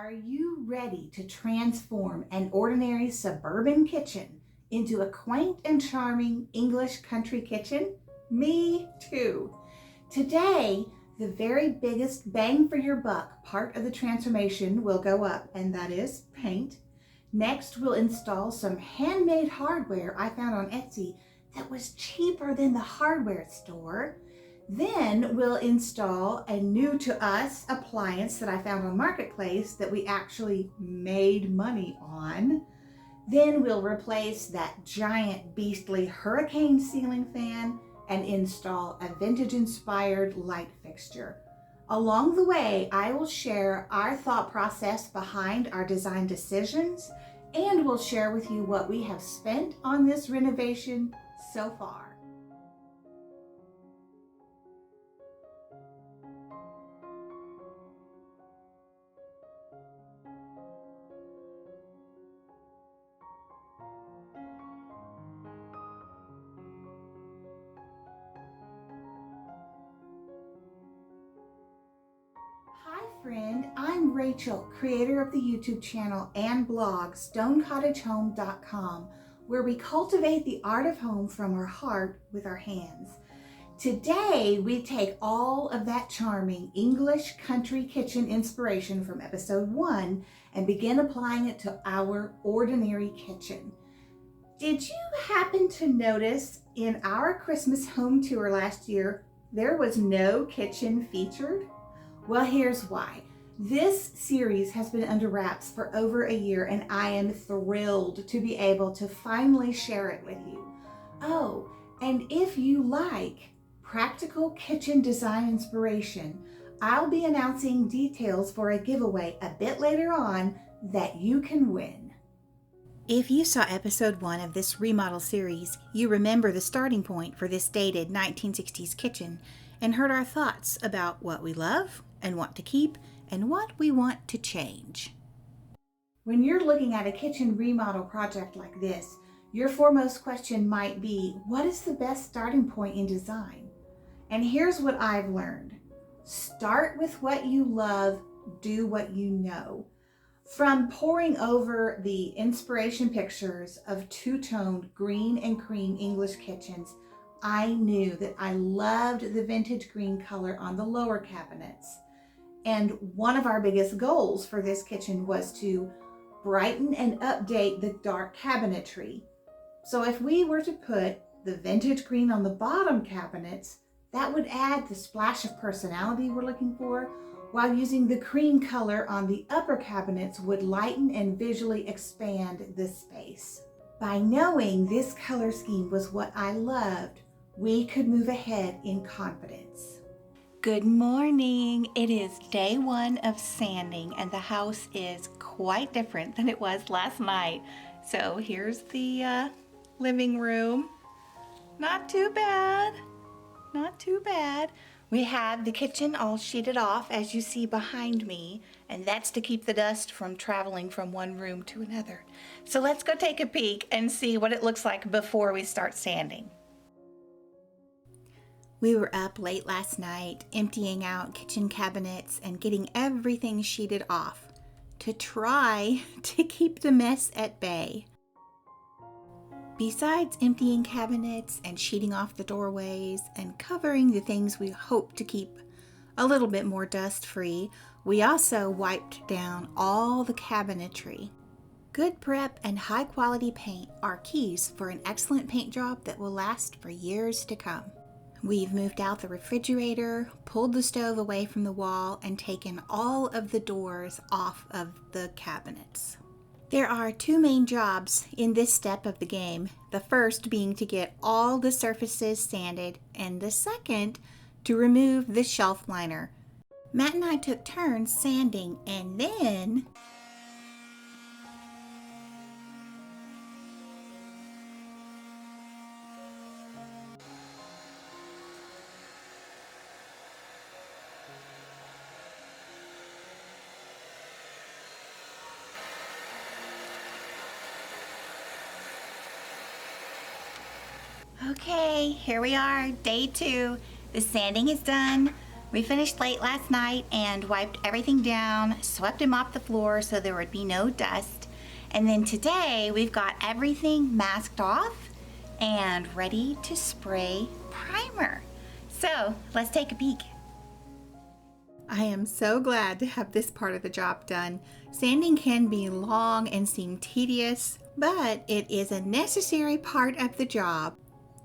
Are you ready to transform an ordinary suburban kitchen into a quaint and charming English country kitchen? Me too. Today, the very biggest bang for your buck part of the transformation will go up, and that is paint. Next, we'll install some handmade hardware I found on Etsy that was cheaper than the hardware store. Then we'll install a new to us appliance that I found on Marketplace that we actually made money on. Then we'll replace that giant beastly hurricane ceiling fan and install a vintage inspired light fixture. Along the way, I will share our thought process behind our design decisions, and we'll share with you what we have spent on this renovation so far. Hi friend, I'm Rachel, creator of the YouTube channel and blog stonecottagehome.com, where we cultivate the art of home from our heart with our hands. Today, we take all of that charming English country kitchen inspiration from episode 1 and begin applying it to our ordinary kitchen. Did you happen to notice in our Christmas home tour last year, there was no kitchen featured? Well, here's why. This series has been under wraps for over a year, and I am thrilled to be able to finally share it with you. Oh, and if you like practical kitchen design inspiration, I'll be announcing details for a giveaway a bit later on that you can win. If you saw episode 1 of this remodel series, you remember the starting point for this dated 1960s kitchen and heard our thoughts about what we love and want to keep and what we want to change. When you're looking at a kitchen remodel project like this, your foremost question might be, what is the best starting point in design? And here's what I've learned. Start with what you love, do what you know. From poring over the inspiration pictures of two-toned green and cream English kitchens, I knew that I loved the vintage green color on the lower cabinets. And one of our biggest goals for this kitchen was to brighten and update the dark cabinetry. So if we were to put the vintage green on the bottom cabinets, that would add the splash of personality we're looking for, while using the cream color on the upper cabinets would lighten and visually expand the space. By knowing this color scheme was what I loved, we could move ahead in confidence. Good morning. It is day 1 of sanding, and the house is quite different than it was last night. So here's the living room. Not too bad. Not too bad. We have the kitchen all sheeted off, as you see behind me, and that's to keep the dust from traveling from one room to another. So let's go take a peek and see what it looks like before we start sanding. We were up late last night, emptying out kitchen cabinets and getting everything sheeted off to try to keep the mess at bay. Besides emptying cabinets and sheeting off the doorways and covering the things we hope to keep a little bit more dust-free, we also wiped down all the cabinetry. Good prep and high-quality paint are keys for an excellent paint job that will last for years to come. We've moved out the refrigerator, pulled the stove away from the wall, and taken all of the doors off of the cabinets. There are 2 main jobs in this step of the game, the first being to get all the surfaces sanded, and the second to remove the shelf liner. Matt and I took turns sanding, and then okay, here we are, day 2. The sanding is done. We finished late last night and wiped everything down, swept and mopped the floor so there would be no dust. And then today we've got everything masked off and ready to spray primer. So let's take a peek. I am so glad to have this part of the job done. Sanding can be long and seem tedious, but it is a necessary part of the job.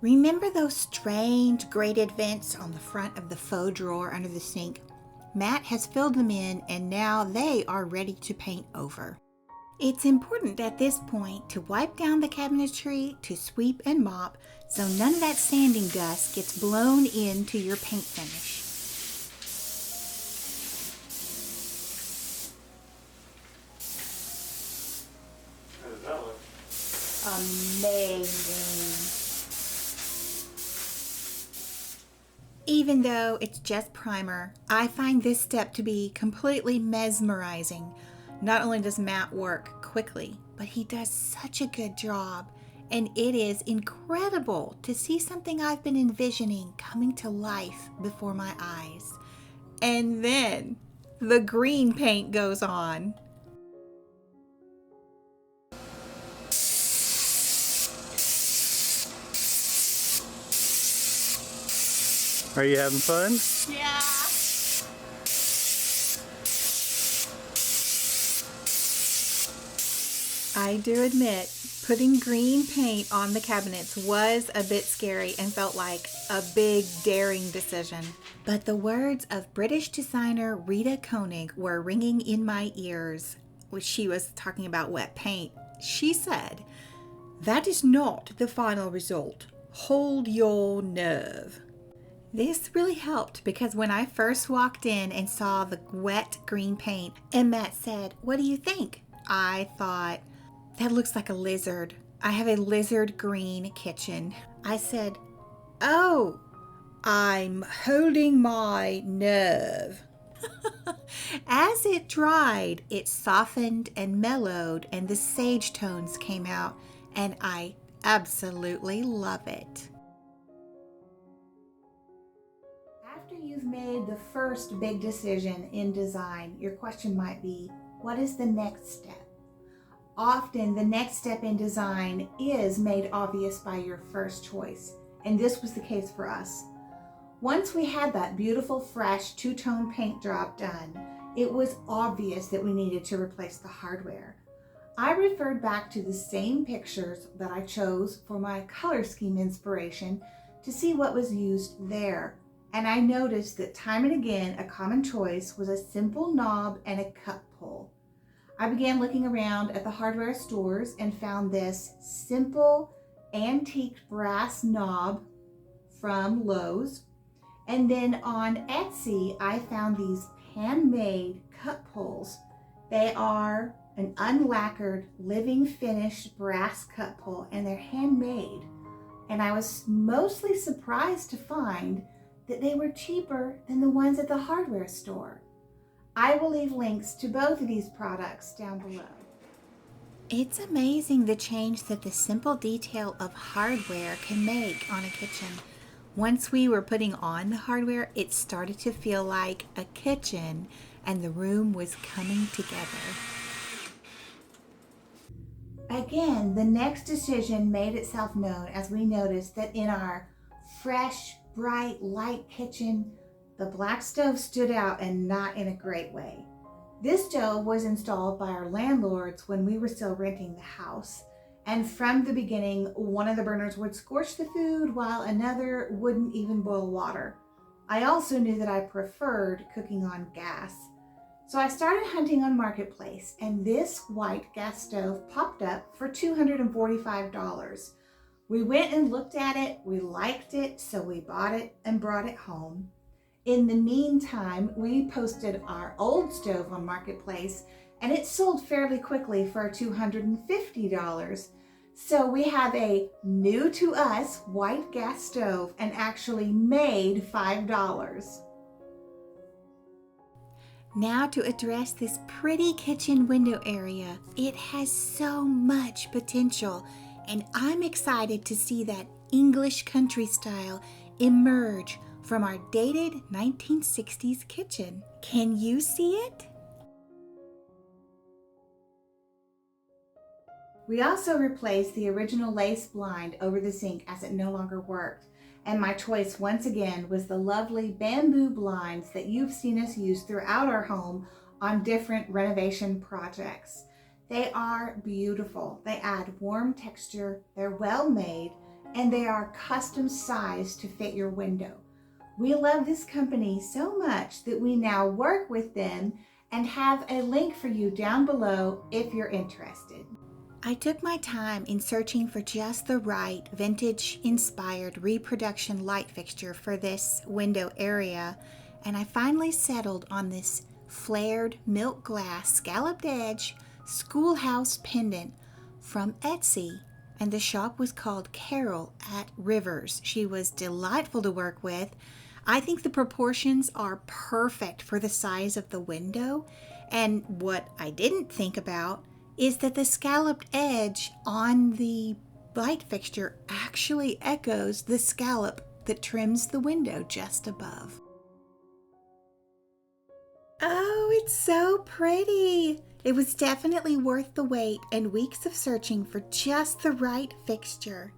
Remember those strange grated vents on the front of the faux drawer under the sink? Matt has filled them in and now they are ready to paint over. It's important at this point to wipe down the cabinetry, to sweep and mop so none of that sanding dust gets blown into your paint finish. How does that look? Amazing. Even though it's just primer, I find this step to be completely mesmerizing. Not only does Matt work quickly, but he does such a good job. And it is incredible to see something I've been envisioning coming to life before my eyes. And then the green paint goes on. Are you having fun? Yeah. I do admit, putting green paint on the cabinets was a bit scary and felt like a big, daring decision. But the words of British designer Rita Koenig were ringing in my ears when she was talking about wet paint. She said, "That is not the final result. Hold your nerve." This really helped because when I first walked in and saw the wet green paint and Matt said, "What do you think?" I thought, that looks like a lizard. I have a lizard green kitchen. I said, "Oh, I'm holding my nerve." As it dried, it softened and mellowed and the sage tones came out, and I absolutely love it. After you've made the first big decision in design, your question might be, what is the next step? Often the next step in design is made obvious by your first choice, and this was the case for us. Once we had that beautiful fresh two-tone paint job done, it was obvious that we needed to replace the hardware. I referred back to the same pictures that I chose for my color scheme inspiration to see what was used there. And I noticed that time and again, a common choice was a simple knob and a cup pull. I began looking around at the hardware stores and found this simple antique brass knob from Lowe's. And then on Etsy, I found these handmade cup pulls. They are an unlacquered, living finished brass cup pull, and they're handmade. And I was mostly surprised to find that they were cheaper than the ones at the hardware store. I will leave links to both of these products down below. It's amazing the change that the simple detail of hardware can make on a kitchen. Once we were putting on the hardware, it started to feel like a kitchen and the room was coming together. Again, the next decision made itself known as we noticed that in our fresh, bright, light kitchen, the black stove stood out and not in a great way. This stove was installed by our landlords when we were still renting the house. And from the beginning, one of the burners would scorch the food while another wouldn't even boil water. I also knew that I preferred cooking on gas. So I started hunting on Marketplace, and this white gas stove popped up for $245. We went and looked at it, we liked it, so we bought it and brought it home. In the meantime, we posted our old stove on Marketplace, and it sold fairly quickly for $250. So we have a new to us white gas stove and actually made $5. Now to address this pretty kitchen window area. It has so much potential, and I'm excited to see that English country style emerge from our dated 1960s kitchen. Can you see it? We also replaced the original lace blind over the sink as it no longer worked. And my choice once again was the lovely bamboo blinds that you've seen us use throughout our home on different renovation projects. They are beautiful. They add warm texture, they're well made, and they are custom sized to fit your window. We love this company so much that we now work with them and have a link for you down below if you're interested. I took my time in searching for just the right vintage-inspired reproduction light fixture for this window area, and I finally settled on this flared milk glass scalloped edge schoolhouse pendant from Etsy, and the shop was called Carol at Rivers. She was delightful to work with. I think the proportions are perfect for the size of the window, and what I didn't think about is that the scalloped edge on the light fixture actually echoes the scallop that trims the window just above. Oh, it's so pretty! It was definitely worth the wait and weeks of searching for just the right fixture.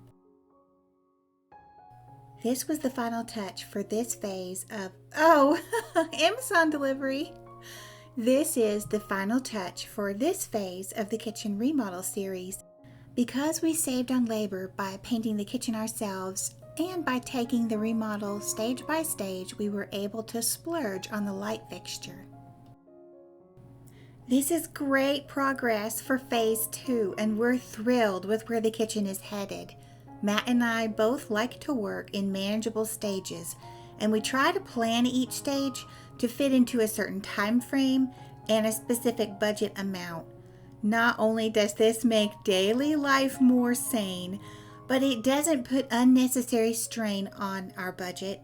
This was the final touch for this phase of, Amazon delivery. This is the final touch for this phase of the kitchen remodel series. Because we saved on labor by painting the kitchen ourselves and by taking the remodel stage by stage, we were able to splurge on the light fixture. This is great progress for phase 2, and we're thrilled with where the kitchen is headed. Matt and I both like to work in manageable stages, and we try to plan each stage to fit into a certain time frame and a specific budget amount. Not only does this make daily life more sane, but it doesn't put unnecessary strain on our budget.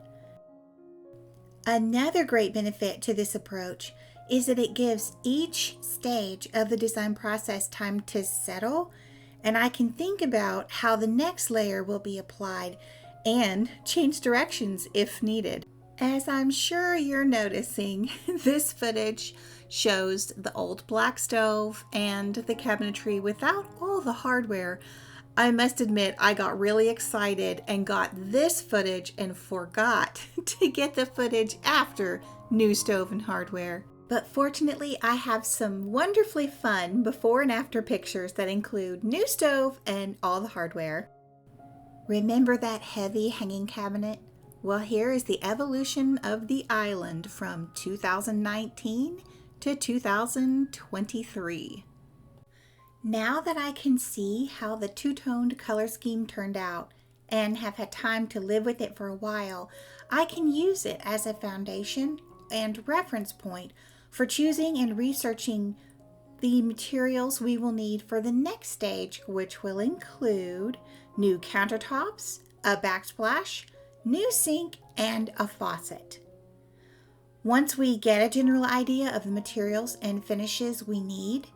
Another great benefit to this approach is that it gives each stage of the design process time to settle, and I can think about how the next layer will be applied and change directions if needed. As I'm sure you're noticing, this footage shows the old black stove and the cabinetry without all the hardware. I must admit, I got really excited and got this footage and forgot to get the footage after new stove and hardware. But fortunately, I have some wonderfully fun before and after pictures that include new stove and all the hardware. Remember that heavy hanging cabinet? Well, here is the evolution of the island from 2019 to 2023. Now that I can see how the two-toned color scheme turned out and have had time to live with it for a while, I can use it as a foundation and reference point for choosing and researching the materials we will need for the next stage, which will include new countertops, a backsplash, new sink, and a faucet. Once we get a general idea of the materials and finishes we need,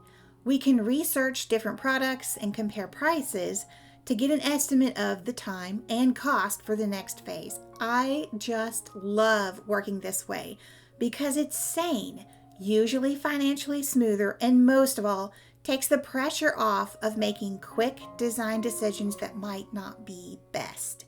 we can research different products and compare prices to get an estimate of the time and cost for the next phase. I just love working this way because it's sane, usually financially smoother, and most of all, takes the pressure off of making quick design decisions that might not be best.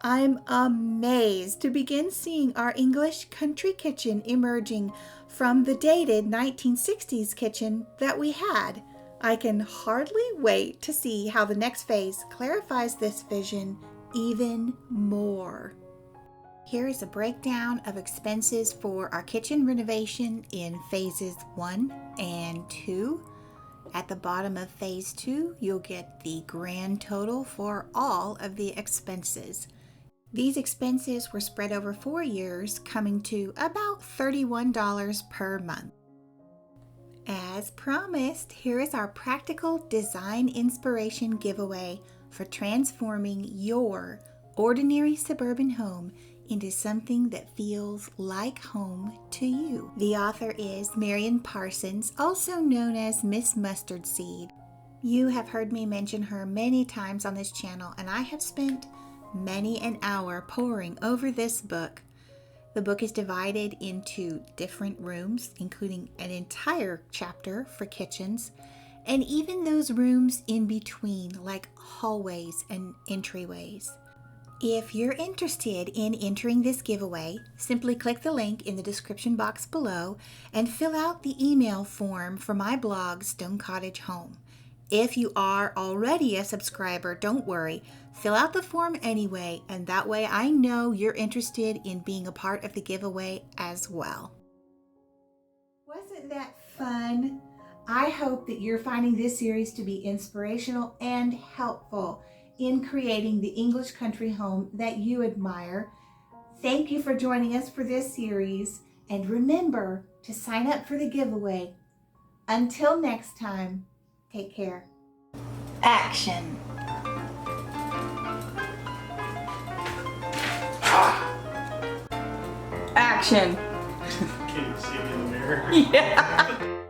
I'm amazed to begin seeing our English country kitchen emerging from the dated 1960s kitchen that we had. I can hardly wait to see how the next phase clarifies this vision even more. Here is a breakdown of expenses for our kitchen renovation in phases 1 and 2. At the bottom of phase 2, you'll get the grand total for all of the expenses. These expenses were spread over 4 years, coming to about $31 per month. As promised, here is our practical design inspiration giveaway for transforming your ordinary suburban home into something that feels like home to you. The author is Marion Parsons, also known as Miss Mustard Seed. You have heard me mention her many times on this channel, and I have spent many an hour poring over this book. The book is divided into different rooms, including an entire chapter for kitchens, and even those rooms in between, like hallways and entryways. If you're interested in entering this giveaway, simply click the link in the description box below and fill out the email form for my blog, Stone Cottage Home. If you are already a subscriber, don't worry. Fill out the form anyway, and that way I know you're interested in being a part of the giveaway as well. Wasn't that fun? I hope that you're finding this series to be inspirational and helpful in creating the English country home that you admire. Thank you for joining us for this series, and remember to sign up for the giveaway. Until next time, take care. Action. Action. Can you see me in the mirror? Yeah.